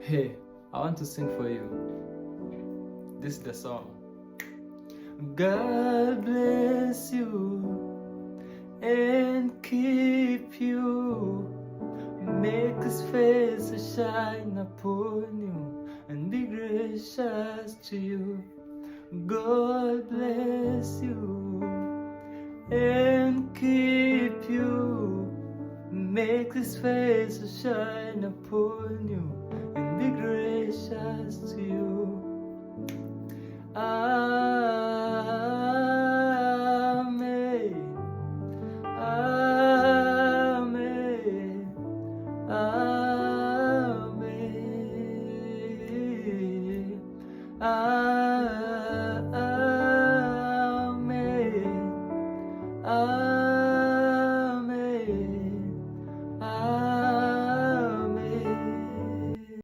Hey, I want to sing for you. This is the song. God bless you and keep you. Make His face to shine upon you and be gracious to you. God bless you and keep you. Make His face to shine upon you and be gracious to you.